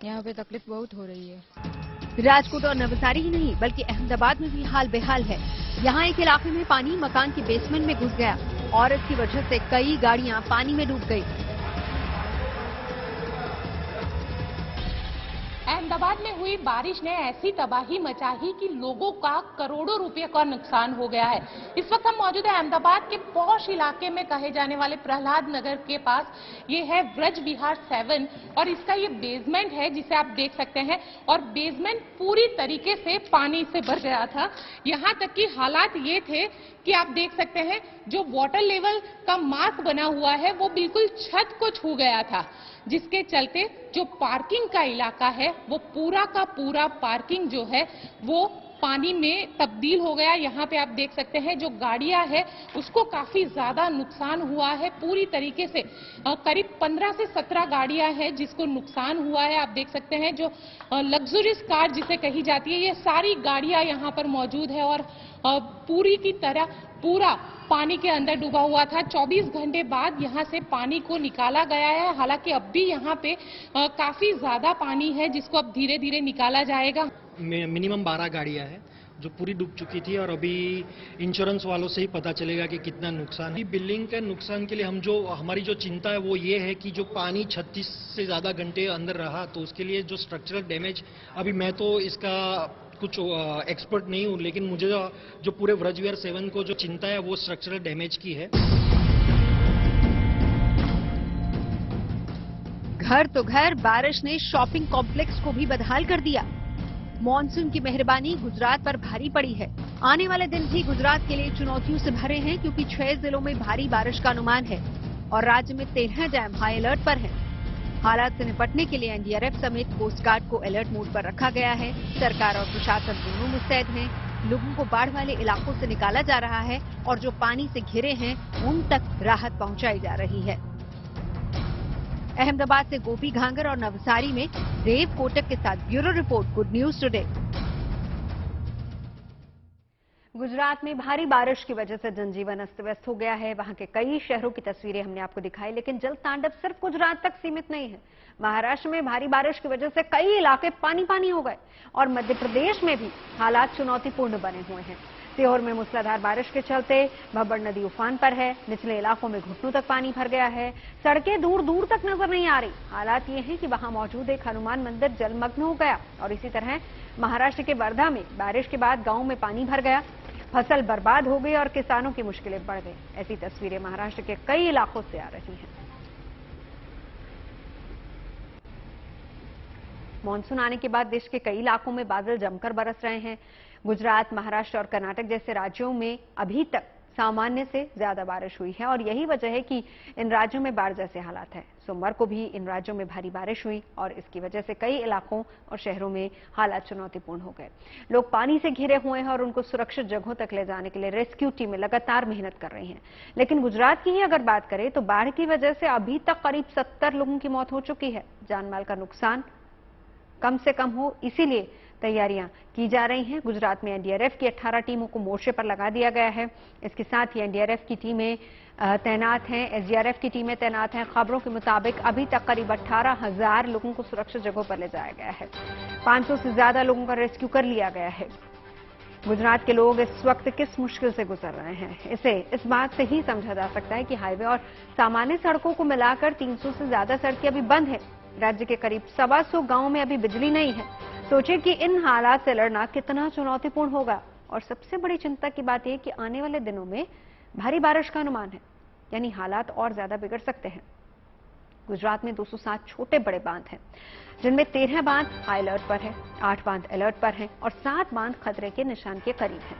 यहाँ पे तकलीफ बहुत हो रही है। राजकोट और नवसारी ही नहीं बल्कि अहमदाबाद में भी हाल बेहाल है। यहाँ एक इलाके में पानी मकान के बेसमेंट में घुस गया और इसकी वजह से कई गाड़ियां पानी में डूब गई। अहमदाबाद में हुई बारिश ने ऐसी तबाही मचाई कि लोगों का करोड़ों रुपए का नुकसान हो गया है। इस वक्त हम मौजूद है अहमदाबाद के पौष इलाके में कहे जाने वाले प्रहलाद नगर के पास। ये है ब्रज विहार 7 और इसका ये बेसमेंट है जिसे आप देख सकते हैं और बेसमेंट पूरी तरीके से पानी से भर गया था। यहाँ तक कि हालात ये थे कि आप देख सकते हैं जो वाटर लेवल का मार्क बना हुआ है वो बिल्कुल छत को छू गया था, जिसके चलते जो पार्किंग का इलाका है वो पूरा का पूरा पार्किंग जो है वो पानी में तब्दील हो गया। यहाँ पे आप देख सकते हैं जो गाड़ियां है उसको काफी ज्यादा नुकसान हुआ है पूरी तरीके से। करीब 15 से 17 गाड़ियां हैं जिसको नुकसान हुआ है। आप देख सकते हैं जो लग्जरीज कार जिसे कही जाती है ये सारी गाड़ियां यहाँ पर मौजूद है और पूरी की तरह पूरा पानी के अंदर डूबा हुआ था। 24 घंटे बाद यहाँ से पानी को निकाला गया है। हालांकि अब भी यहाँ पे काफी ज्यादा पानी है जिसको अब धीरे धीरे निकाला जाएगा। मिनिमम 12 गाड़ियां हैं जो पूरी डूब चुकी थी और अभी इंश्योरेंस वालों से ही पता चलेगा कि कितना नुकसान है। बिल्डिंग के नुकसान के लिए हमारी जो चिंता है वो ये है कि जो पानी 36 से ज्यादा घंटे अंदर रहा तो उसके लिए जो स्ट्रक्चरल डैमेज, अभी मैं तो इसका कुछ एक्सपर्ट नहीं हूं, लेकिन मुझे जो पूरे ब्रज विहार 7 को जो चिंता है वो स्ट्रक्चरल डैमेज की है। घर तो घर, बारिश ने शॉपिंग कॉम्प्लेक्स को भी बदहाल कर दिया। मॉनसून की मेहरबानी गुजरात पर भारी पड़ी है। आने वाले दिन भी गुजरात के लिए चुनौतियों से भरे हैं क्योंकि 6 जिलों में भारी बारिश का अनुमान है और राज्य में 13 डैम हाई अलर्ट पर हैं। हालात से निपटने के लिए एनडीआरएफ समेत कोस्ट गार्ड को अलर्ट मोड पर रखा गया है। सरकार और प्रशासन दोनों मुस्तैद हैं। लोगों को बाढ़ वाले इलाकों से निकाला जा रहा है और जो पानी से घिरे हैं उन तक राहत पहुंचाई जा रही है। अहमदाबाद से गोपी घांगर और नवसारी में देव कोटक के साथ bureau report, good news today. Gujarat में भारी बारिश की वजह से जनजीवन अस्त व्यस्त हो गया है। वहां के कई शहरों की तस्वीरें हमने आपको दिखाई, लेकिन जल तांडव सिर्फ गुजरात तक सीमित नहीं है। महाराष्ट्र में भारी बारिश की वजह से कई इलाके पानी पानी हो गए और मध्य प्रदेश में भी हालात चुनौतीपूर्ण बने हुए हैं। सीहोर में मूसलाधार बारिश के चलते भब्बड़ नदी उफान पर है। निचले इलाकों में घुटनों तक पानी भर गया है। सड़कें दूर दूर तक नजर नहीं आ रही। हालात ये हैं कि वहां मौजूद एक हनुमान मंदिर जलमग्न हो गया और इसी तरह महाराष्ट्र के वर्धा में बारिश के बाद गांव में पानी भर गया। फसल बर्बाद हो गई और किसानों की मुश्किलें बढ़ गई। ऐसी तस्वीरें महाराष्ट्र के कई इलाकों से आ रही हैं। मॉनसून आने के बाद देश के कई इलाकों में बादल जमकर बरस रहे हैं। गुजरात, महाराष्ट्र और कर्नाटक जैसे राज्यों में अभी तक सामान्य से ज्यादा बारिश हुई है और यही वजह है कि इन राज्यों में बाढ़ जैसे हालात हैं। सोमवार को भी इन राज्यों में भारी बारिश हुई और इसकी वजह से कई इलाकों और शहरों में हालात चुनौतीपूर्ण हो गए। लोग पानी से घिरे हुए हैं और उनको सुरक्षित जगहों तक ले जाने के लिए रेस्क्यू टीमें लगातार मेहनत कर रही हैं। लेकिन गुजरात की ही अगर बात करें तो बाढ़ की वजह से अभी तक करीब 70 लोगों की मौत हो चुकी है। जानमाल का नुकसान कम से कम हो इसीलिए तैयारियां की जा रही हैं। गुजरात में एनडीआरएफ की 18 टीमों को मोर्चे पर लगा दिया गया है। इसके साथ ही एनडीआरएफ की टीमें तैनात हैं, एसडीआरएफ की टीमें तैनात हैं। खबरों के मुताबिक अभी तक करीब 18,000 लोगों को सुरक्षित जगहों पर ले जाया गया है। 500 से ज्यादा लोगों का रेस्क्यू कर लिया गया है। गुजरात के लोग इस वक्त किस मुश्किल से गुजर रहे हैं, इसे इस बात से ही समझा जा सकता है कि हाईवे और सामान्य सड़कों को मिलाकर 300 से ज्यादा सड़कें अभी बंद हैं। राज्य के करीब 125 गांवों में अभी बिजली नहीं है। सोचिए कि इन हालात से लड़ना कितना चुनौतीपूर्ण होगा। और सबसे बड़ी चिंता की बात यह कि आने वाले दिनों में भारी बारिश का अनुमान है, यानी हालात और ज्यादा बिगड़ सकते हैं। गुजरात में 207 छोटे बड़े बांध हैं, जिनमें 13 बांध हाई अलर्ट पर है, 8 बांध अलर्ट पर हैं और 7 बांध खतरे के निशान के करीब हैं,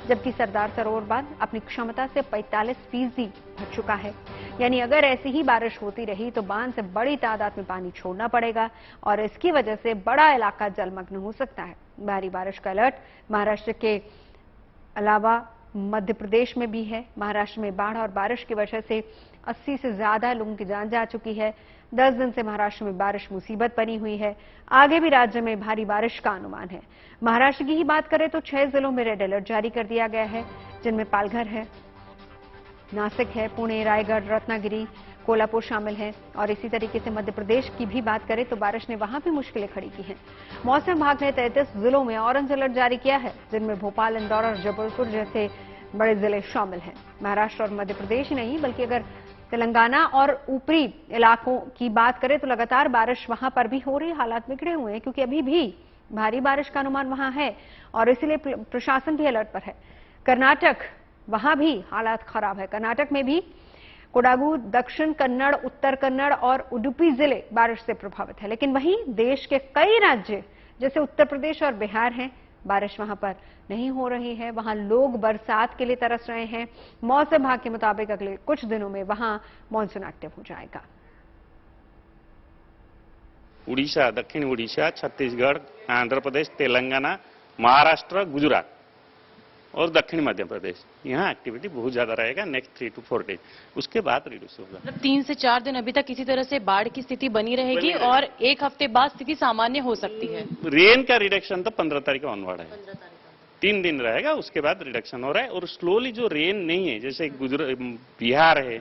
जबकि सरदार सरोवर बांध अपनी क्षमता से 45% भर चुका है। यानी अगर ऐसी ही बारिश होती रही तो बांध से बड़ी तादाद में पानी छोड़ना पड़ेगा और इसकी वजह से बड़ा इलाका जलमग्न हो सकता है। भारी बारिश का अलर्ट महाराष्ट्र के अलावा मध्य प्रदेश में भी है। महाराष्ट्र में बाढ़ और बारिश की वजह से 80 से ज्यादा लोगों की जान जा चुकी है। 10 दिन से महाराष्ट्र में बारिश मुसीबत बनी हुई है। आगे भी राज्य में भारी बारिश का अनुमान है। महाराष्ट्र की ही बात करें तो 6 जिलों में रेड अलर्ट जारी कर दिया गया है, जिनमें पालघर है, नासिक है, पुणे, रायगढ़, रत्नागिरी, कोल्हापुर शामिल हैं। और इसी तरीके से मध्य प्रदेश की भी बात करें तो बारिश ने वहां भी मुश्किलें खड़ी की हैं। मौसम विभाग ने 33 जिलों में ऑरेंज अलर्ट जारी किया है, जिनमें भोपाल, इंदौर और जबलपुर जैसे बड़े जिले शामिल हैं। महाराष्ट्र और मध्य प्रदेश ही नहीं बल्कि अगर तेलंगाना और ऊपरी इलाकों की बात करें तो लगातार बारिश वहां पर भी हो रही, हालात बिगड़े हुए हैं क्योंकि अभी भी भारी बारिश का अनुमान वहां है और इसीलिए प्रशासन भी अलर्ट पर है। कर्नाटक, वहां भी हालात खराब है। कर्नाटक में भी कोडागु, दक्षिण कन्नड़, उत्तर कन्नड़ और उडुपी जिले बारिश से प्रभावित है। लेकिन वहीं देश के कई राज्य जैसे उत्तर प्रदेश और बिहार हैं, बारिश वहां पर नहीं हो रही है। वहां लोग बरसात के लिए तरस रहे हैं। मौसम विभाग के मुताबिक अगले कुछ दिनों में वहां मानसून एक्टिव हो जाएगा। उड़ीसा, दक्षिण उड़ीसा, छत्तीसगढ़, आंध्र प्रदेश, तेलंगाना, महाराष्ट्र, गुजरात और दक्षिण मध्य प्रदेश, यहाँ एक्टिविटी बहुत ज्यादा रहेगा नेक्स्ट 3 to 4 डेज। उसके बाद रिड्यूस होगा। मतलब 3 से 4 दिन अभी तक किसी तरह से बाढ़ की स्थिति बनी रहेगी और एक हफ्ते बाद स्थिति सामान्य हो सकती है। रेन का रिडक्शन तो 15 तारीख ऑनवर्ड है, 3 दिन रहेगा, उसके बाद रिडक्शन हो रहा है। और स्लोली जो रेन नहीं है, जैसे बिहार है,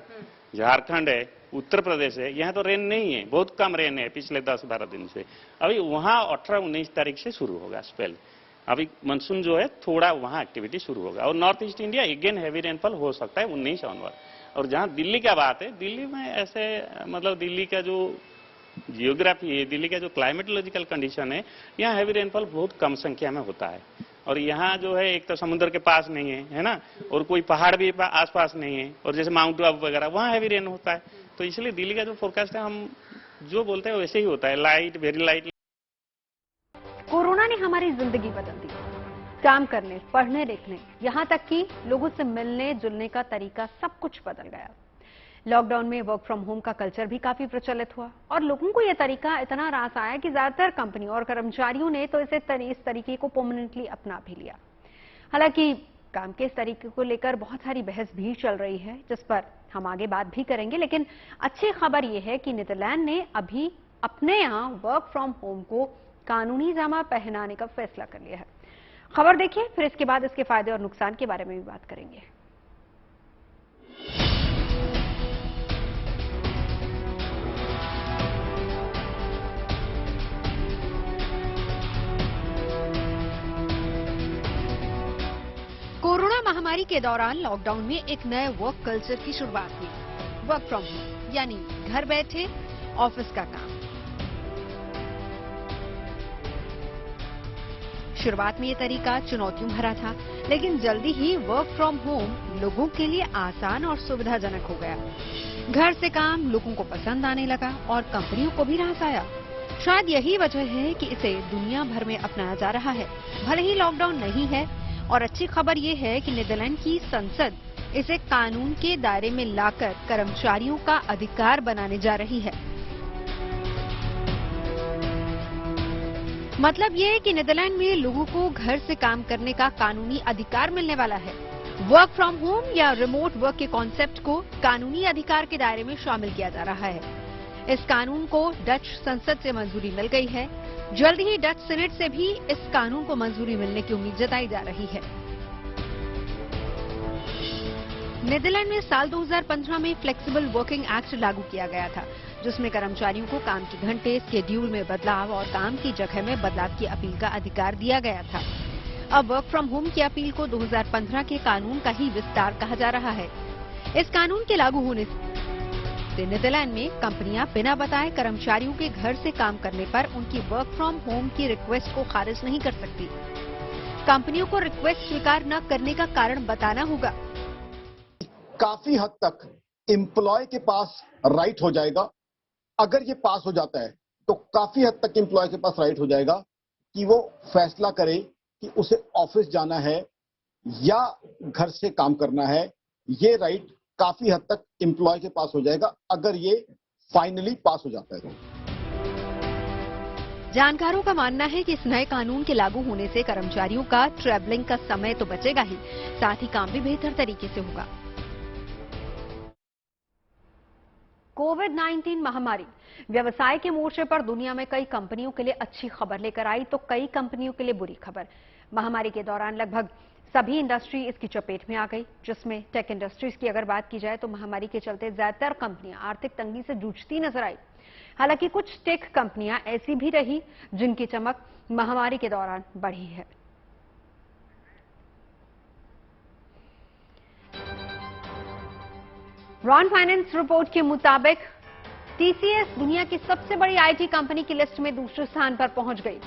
झारखंड है, उत्तर प्रदेश है, यहाँ तो रेन नहीं है, बहुत कम रेन है पिछले 10-12 दिन से। अभी वहाँ 18-19 तारीख से शुरू होगा स्पेल। अभी मानसून जो है थोड़ा वहाँ एक्टिविटी शुरू होगा और north east India again heavy rainfall हो सकता है 19 ऑनवर्ड। और जहाँ दिल्ली का बात है, दिल्ली में ऐसे मतलब दिल्ली का जो जियोग्राफी है, दिल्ली का जो क्लाइमेटोलॉजिकल कंडीशन है, यहाँ हैवी रेनफॉल बहुत कम संख्या में होता है। और यहाँ जो है एक तो समुद्र के पास नहीं है ना, और कोई पहाड़ भी आसपास नहीं है, और जैसे माउंट आबू वगैरह वहाँ हैवी रेन होता है। तो इसलिए दिल्ली का जो फोरकास्ट है, हम जो बोलते हैं वैसे ही होता है, लाइट, वेरी लाइट। कोरोना ने हमारी जिंदगी बदल दी। काम करने, पढ़ने, लिखने, यहाँ तक कि लोगों से मिलने जुलने का तरीका सब कुछ बदल गया। लॉकडाउन में वर्क फ्रॉम होम का कल्चर भी काफी प्रचलित हुआ और लोगों को यह तरीका इतना रास आया कि ज्यादातर कंपनियों और कर्मचारियों ने तो इस तरीके को परमानेंटली अपना भी लिया। हालांकि काम के इस तरीके को लेकर बहुत सारी बहस भी चल रही है, जिस पर हम आगे बात भी करेंगे। लेकिन अच्छी खबर यह है कि नीदरलैंड ने अभी अपने यहाँ वर्क फ्रॉम होम को कानूनी जामा पहनाने का फैसला कर लिया है। खबर देखिए, फिर इसके बाद इसके फायदे और नुकसान के बारे में भी बात करेंगे। कोरोना महामारी के दौरान लॉकडाउन में एक नए वर्क कल्चर की शुरुआत हुई। वर्क फ्रॉम होम यानी घर बैठे ऑफिस का काम। शुरुआत में ये तरीका चुनौतियों भरा था, लेकिन जल्दी ही वर्क फ्रॉम होम लोगों के लिए आसान और सुविधाजनक हो गया। घर से काम लोगों को पसंद आने लगा और कंपनियों को भी रास आया। शायद यही वजह है कि इसे दुनिया भर में अपनाया जा रहा है। भले ही लॉकडाउन नहीं है, और अच्छी खबर ये है कि नीदरलैंड की संसद इसे कानून के दायरे में लाकर कर्मचारियों का अधिकार बनाने जा रही है। मतलब ये है कि नीदरलैंड में लोगों को घर से काम करने का कानूनी अधिकार मिलने वाला है। वर्क फ्रॉम होम या रिमोट वर्क के कॉन्सेप्ट को कानूनी अधिकार के दायरे में शामिल किया जा रहा है। इस कानून को डच संसद से मंजूरी मिल गई है। जल्द ही डच सीनेट से भी इस कानून को मंजूरी मिलने की उम्मीद जताई जा रही है। नीदरलैंड में साल 2015 में फ्लेक्सिबल वर्किंग एक्ट लागू किया गया था, जिसमें कर्मचारियों को काम के घंटे, शेड्यूल में बदलाव और काम की जगह में बदलाव की अपील का अधिकार दिया गया था। अब वर्क फ्रॉम होम की अपील को 2015 के कानून का ही विस्तार कहा जा रहा है। इस कानून के लागू होने से नीदरलैंड में कंपनियां बिना बताए कर्मचारियों के घर से काम करने पर उनकी वर्क फ्रॉम होम की रिक्वेस्ट को खारिज नहीं कर सकती। कंपनियों को रिक्वेस्ट स्वीकार न करने का कारण बताना होगा। काफी हद तक एम्प्लॉय के पास राइट हो जाएगा। अगर ये पास हो जाता है तो काफी हद तक एम्प्लॉय के पास राइट हो जाएगा कि वो फैसला करे कि उसे ऑफिस जाना है या घर से काम करना है। ये राइट काफी हद तक एम्प्लॉय के पास हो जाएगा अगर ये फाइनली पास हो जाता है। जानकारों का मानना है कि इस नए कानून के लागू होने से कर्मचारियों का ट्रैवलिंग का समय तो बचेगा ही, साथ ही काम भी बेहतर तरीके से होगा। कोविड-19 महामारी व्यवसाय के मोर्चे पर दुनिया में कई कंपनियों के लिए अच्छी खबर लेकर आई तो कई कंपनियों के लिए बुरी खबर। महामारी के दौरान लगभग सभी इंडस्ट्री इसकी चपेट में आ गई, जिसमें टेक इंडस्ट्रीज की अगर बात की जाए तो महामारी के चलते ज्यादातर कंपनियां आर्थिक तंगी से जूझती नजर आई। हालांकि कुछ टेक कंपनियां ऐसी भी रही जिनकी चमक महामारी के दौरान बढ़ी है। रॉन फाइनेंस रिपोर्ट के मुताबिक टीसीएस दुनिया की सबसे बड़ी आईटी कंपनी की लिस्ट में दूसरे स्थान पर पहुंच गई।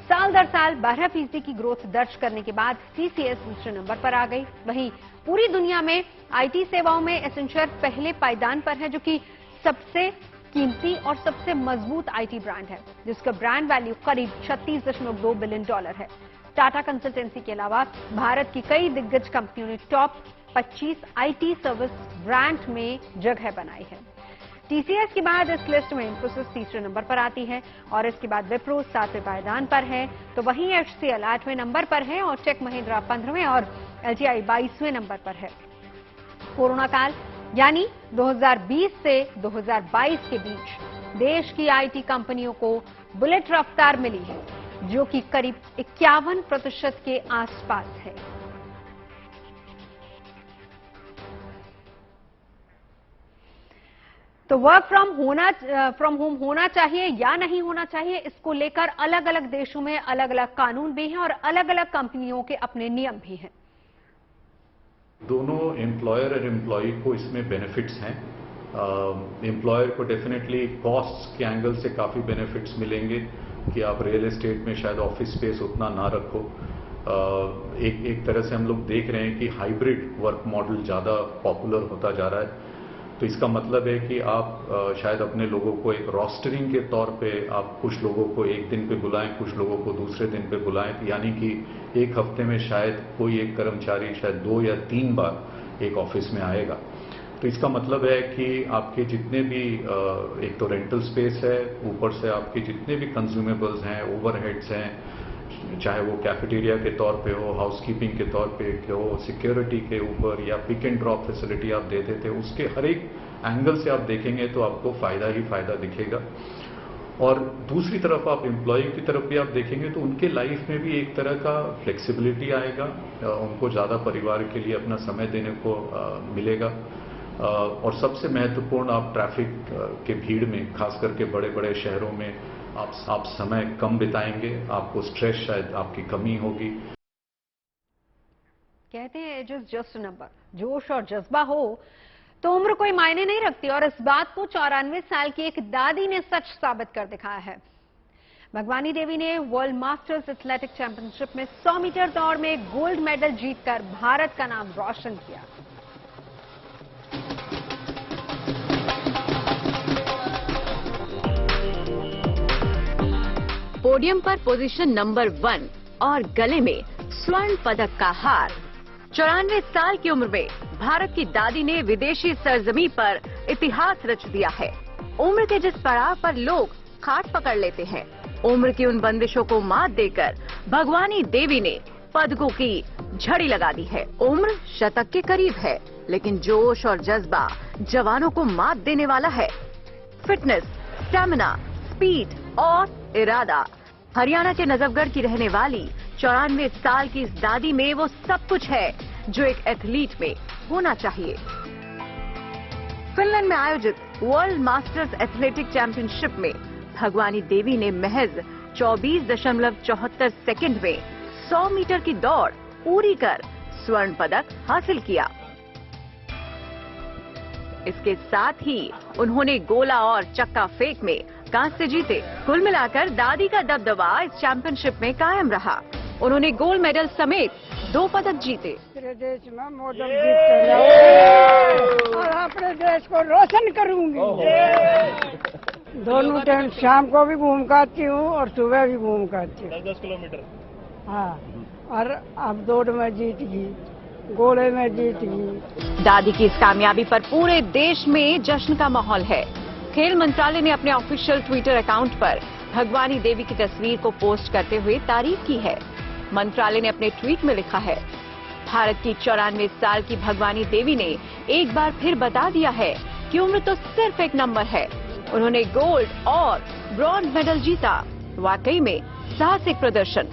साल दर साल 12% की ग्रोथ दर्ज करने के बाद टीसीएस दूसरे नंबर पर आ गई। वहीं पूरी दुनिया में आईटी सेवाओं में एसेंचर पहले पायदान पर है, जो कि सबसे कीमती और सबसे मजबूत आईटी ब्रांड है, जिसका ब्रांड वैल्यू करीब $36.2 बिलियन है। टाटा कंसल्टेंसी के अलावा भारत की कई दिग्गज कंपनियों ने टॉप 25 आईटी सर्विस ब्रांड में जगह बनाई है। टीसीएस के बाद इस लिस्ट में इंफोसिस तीसरे नंबर पर आती है और इसके बाद विप्रो 7वें पायदान पर है, तो वहीं एचसीएल 8वें नंबर पर है और टेक महिंद्रा 15वें और एलटीआई 22वें नंबर पर है। कोरोना काल यानी 2020 से 2022 के बीच देश की आईटी कंपनियों को बुलेट रफ्तार मिली है, जो कि करीब 51% के आसपास है। तो वर्क फ्रॉम होम होना चाहिए या नहीं होना चाहिए, इसको लेकर अलग अलग देशों में अलग अलग कानून भी हैं और अलग अलग कंपनियों के अपने नियम भी हैं। दोनों एम्प्लॉयर और एम्प्लॉई को इसमें बेनिफिट्स हैं। एम्प्लॉयर को डेफिनेटली कॉस्ट के एंगल से काफ़ी बेनिफिट्स मिलेंगे कि आप रियल एस्टेट में शायद ऑफिस स्पेस उतना ना रखो। एक तरह से हम लोग देख रहे हैं कि हाइब्रिड वर्क मॉडल ज़्यादा पॉपुलर होता जा रहा है। तो इसका मतलब है कि आप शायद अपने लोगों को एक रोस्टरिंग के तौर पे आप कुछ लोगों को एक दिन पे बुलाएं, कुछ लोगों को दूसरे दिन पे बुलाएं, यानी कि एक हफ्ते में शायद कोई एक कर्मचारी शायद 2 या 3 बार एक ऑफिस में आएगा। तो इसका मतलब है कि आपके जितने भी एक तो रेंटल स्पेस है, ऊपर से आपके जितने भी कंज्यूमेबल्स हैं, ओवरहेड्स हैं, चाहे वो कैफेटेरिया के तौर पे हो, हाउसकीपिंग के तौर पे हो, सिक्योरिटी के ऊपर या पिक एंड ड्रॉप फैसिलिटी आप देते थे, उसके हर एक एंगल से आप देखेंगे तो आपको फायदा ही फायदा दिखेगा। और दूसरी तरफ आप एम्प्लॉय की तरफ भी आप देखेंगे तो उनके लाइफ में भी एक तरह का फ्लेक्सिबिलिटी आएगा, उनको ज़्यादा परिवार के लिए अपना समय देने को मिलेगा। और सबसे महत्वपूर्ण, आप ट्रैफिक के भीड़ में, खास करके बड़े बड़े शहरों में आप समय कम बिताएंगे, आपको स्ट्रेस शायद आपकी कमी होगी। कहते हैं age is just a number. जोश और जज्बा हो तो उम्र कोई मायने नहीं रखती और इस बात को 94 साल की एक दादी ने सच साबित कर दिखाया है। भगवानी देवी ने वर्ल्ड मास्टर्स एथलेटिक चैंपियनशिप में 100 मीटर दौड़ में गोल्ड मेडल जीतकर भारत का नाम रोशन किया। पोडियम पर पोजीशन नंबर 1 और गले में स्वर्ण पदक का हार। 94 साल की उम्र में भारत की दादी ने विदेशी सरजमी पर इतिहास रच दिया है। उम्र के जिस पड़ाव पर लोग खाट पकड़ लेते हैं, उम्र की उन बंदिशों को मात देकर भगवानी देवी ने पदकों की झड़ी लगा दी है। उम्र शतक के करीब है, लेकिन जोश और जज्बा जवानों को मात देने वाला है। फिटनेस, स्टैमिना, स्पीड और इरादा। हरियाणा के नजफगढ़ की रहने वाली 94 साल की इस दादी में वो सब कुछ है जो एक एथलीट में होना चाहिए। फिनलैंड में आयोजित वर्ल्ड मास्टर्स एथलेटिक चैंपियनशिप में भगवानी देवी ने महज 24.74 सेकंड में 100 मीटर की दौड़ पूरी कर स्वर्ण पदक हासिल किया। इसके साथ ही उन्होंने गोला और चक्का फेंक में कांस्य जीते। कुल मिलाकर दादी का दबदबा इस चैंपियनशिप में कायम रहा। उन्होंने गोल्ड मेडल समेत 2 पदक जीते। मेरे देश में मेडल जीत और अपने देश को रोशन करूंगी। दोनों टाइम शाम को भी घूम कर आती हूँ और सुबह भी घूम कर आती हूँ। 10 किलोमीटर। हाँ, और अब दौड़ में जीत गई, गोले में जीत गई। दादी की इस कामयाबी पर पूरे देश में जश्न का माहौल है। खेल मंत्रालय ने अपने ऑफिशियल ट्विटर अकाउंट पर भगवानी देवी की तस्वीर को पोस्ट करते हुए तारीफ की है। मंत्रालय ने अपने ट्वीट में लिखा है, भारत की 94 साल की भगवानी देवी ने एक बार फिर बता दिया है कि उम्र तो सिर्फ एक नंबर है। उन्होंने गोल्ड और ब्रॉन्ज मेडल जीता। वाकई में साहसिक प्रदर्शन।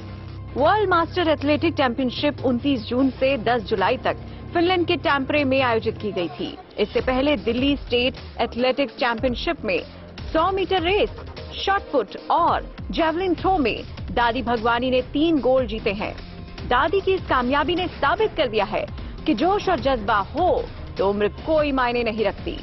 वर्ल्ड मास्टर एथलेटिक चैंपियनशिप 29 जून से 10 जुलाई तक फिनलैंड के टैम्परे में आयोजित की गई थी। इससे पहले दिल्ली स्टेट एथलेटिक्स चैंपियनशिप में 100 मीटर रेस, शॉटपुट और जेवलिन थ्रो में दादी भगवानी ने 3 गोल्ड जीते हैं। दादी की इस कामयाबी ने साबित कर दिया है कि जोश और जज्बा हो तो उम्र कोई मायने नहीं रखती।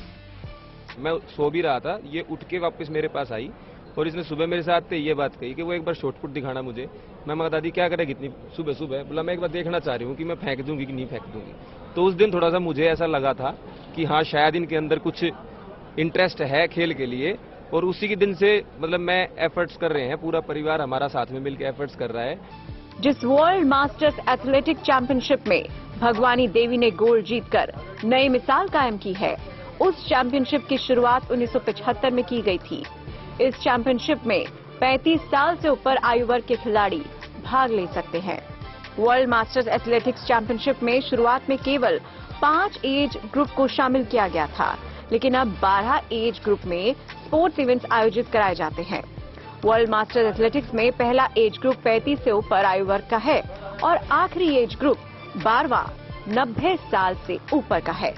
मैं सो भी रहा था, ये उठ के वापस मेरे पास आई और इसने सुबह मेरे साथ ये बात कही कि वो एक बार शॉटपुट दिखाना मुझे। मैं मगर दादी क्या करेगी इतनी सुबह सुबह? बोला मैं एक बार देखना चाह रही हूँ कि मैं फेंक दूंगी कि नहीं फेंक दूंगी। तो उस दिन थोड़ा सा मुझे ऐसा लगा था कि हाँ शायद इनके अंदर कुछ इंटरेस्ट है खेल के लिए, और उसी के दिन से मतलब मैं एफर्ट्स कर रहे हैं, पूरा परिवार हमारा साथ में मिलकर एफर्ट्स कर रहा है। जिस वर्ल्ड मास्टर्स एथलेटिक चैंपियनशिप में भगवानी देवी ने गोल्ड जीतकर नई मिसाल कायम की है, उस चैंपियनशिप की शुरुआत 1975 में की गई थी। इस चैंपियनशिप में 35 साल से ऊपर आयु वर्ग के खिलाड़ी भाग ले सकते हैं। वर्ल्ड मास्टर्स एथलेटिक्स चैंपियनशिप में शुरुआत में केवल 5 एज ग्रुप को शामिल किया गया था, लेकिन अब 12 एज ग्रुप में स्पोर्ट्स इवेंट्स आयोजित कराए जाते हैं। वर्ल्ड मास्टर्स एथलेटिक्स में पहला एज ग्रुप 35 से ऊपर आयु वर्ग का है और आखिरी एज ग्रुप 12वां 90 साल से ऊपर का है।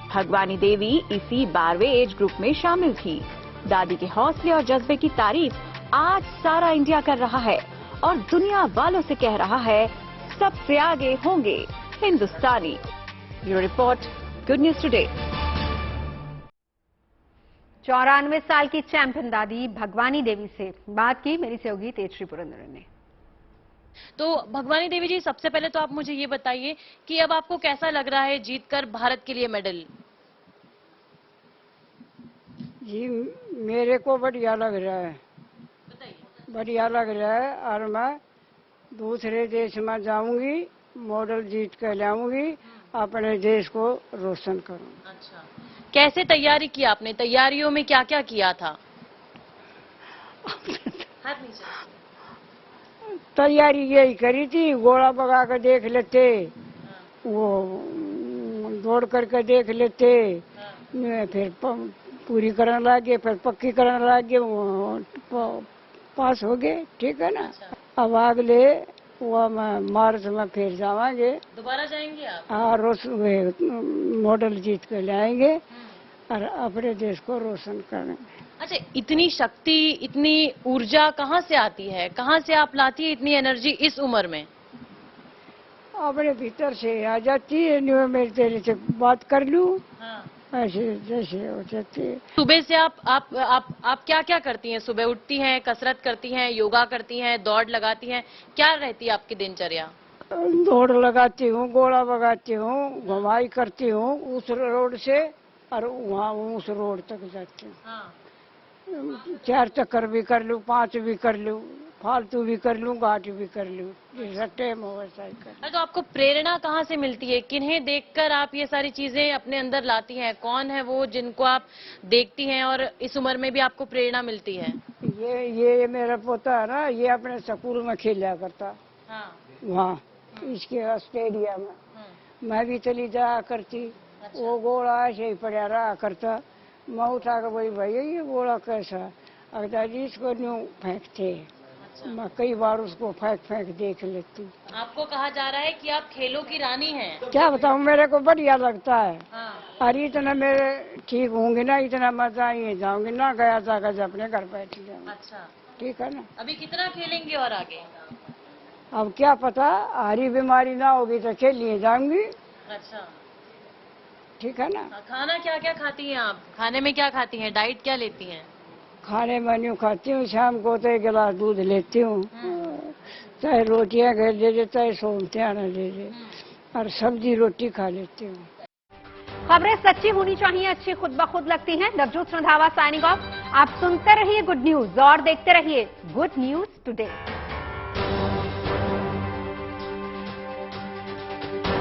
भगवानी देवी इसी 12वें एज ग्रुप में शामिल थी। दादी के हौसले और जज्बे की तारीफ आज सारा इंडिया कर रहा है और दुनिया वालों से कह रहा है, सबसे आगे होंगे Hindustani. Bureau report, good news today. 94 साल की चैंपियन दादी भगवानी देवी से बात की मेरी सहयोगी तेजश्री पुरंदरन ने। तो भगवानी देवी जी, सबसे पहले तो आप मुझे ये बताइए कि अब आपको कैसा लग रहा है जीतकर भारत के लिए मेडल? जी मेरे को बढ़िया लग रहा है, बढ़िया लग रहा है, और मैं दूसरे देश में जाऊंगी, मेडल जीत कर लाऊंगी, अपने देश को रोशन करूंगी। अच्छा, कैसे तैयारी की आपने? तैयारियों में क्या क्या किया था? तैयारी यही करी थी, गोला बगा कर देख लेते, वो दौड़ करके देख लेते, फिर पूरी करने लगे, फिर पक्की करने लगे, पास हो गए। ठीक है ना? अब अगले वो मार्च में फिर जावांगे। दोबारा जाएंगे आप? हाँ, मेडल जीत कर लाएंगे और अपने देश को रोशन करेंगे। अच्छा, इतनी शक्ति, इतनी ऊर्जा कहाँ से आती है? कहाँ से आप लाती है इतनी एनर्जी इस उम्र में? अपने भीतर से आ जाती है। मैं तेरे से बात कर लूं, हाँ। ऐसे जैसे हो जाती है। सुबह से आप क्या क्या करती हैं? सुबह उठती हैं, कसरत करती हैं, योगा करती हैं, दौड़ लगाती हैं, क्या रहती है आपकी दिनचर्या? दौड़ लगाती हूँ, गोला लगाती हूँ, घुमाई करती हूँ उस रोड से, और वहाँ उस रोड तक जाती हूँ। हाँ। 4 चक्कर भी कर लूँ, 5 भी कर लूँ, फालतू भी कर लूँ, घाट भी कर लूँ, जैसा टाइम हो वैसा ही कर। तो आपको प्रेरणा कहाँ से मिलती है? किन्हें देखकर आप ये सारी चीजें अपने अंदर लाती हैं? कौन है वो जिनको आप देखती हैं और इस उम्र में भी आपको प्रेरणा मिलती है? ये मेरा पोता है ना, ये अपने स्कूल में खेला करता। हाँ। वहाँ इसके ऑस्ट्रेलिया में मैं भी चली जाया करती। अच्छा। वो गोला ऐसे ही पड़ा रहा करता, मैं उठा कर भाई भैया ये गोला कैसा, अगर जी इसको न्यू फेंकते। अच्छा। मैं कई बार उसको फेंक देख लेती। आपको कहा जा रहा है कि आप खेलों की रानी हैं। क्या बताऊँ, मेरे को बढ़िया लगता है। हाँ। अरे इतना मेरे ठीक होंगे ना, इतना मजा ही जाऊंगी ना, गया जाकर अपने घर बैठ जाऊंगी। अच्छा, ठीक है ना? अभी कितना खेलेंगे और आगे? अब क्या पता हारी बीमारी ना होगी तो चल लिए जाऊंगी। अच्छा, ठीक है ना। खाना क्या क्या खाती हैं आप? खाने में क्या खाती हैं? डाइट क्या लेती हैं? खाने में यूँ खाती हूँ, शाम को तो 1 गिलास दूध लेती हूँ, चाहे रोटियां घर दे दे, चाहे सोमतियाँ न दे दे, और सब्जी रोटी खा लेती हूँ। खबरें सच्ची होनी चाहिए, अच्छी खुद ब खुद लगती हैं। Navjot Randhawa signing off. आप सुनते रहिए गुड न्यूज और देखते रहिए गुड न्यूज टुडे।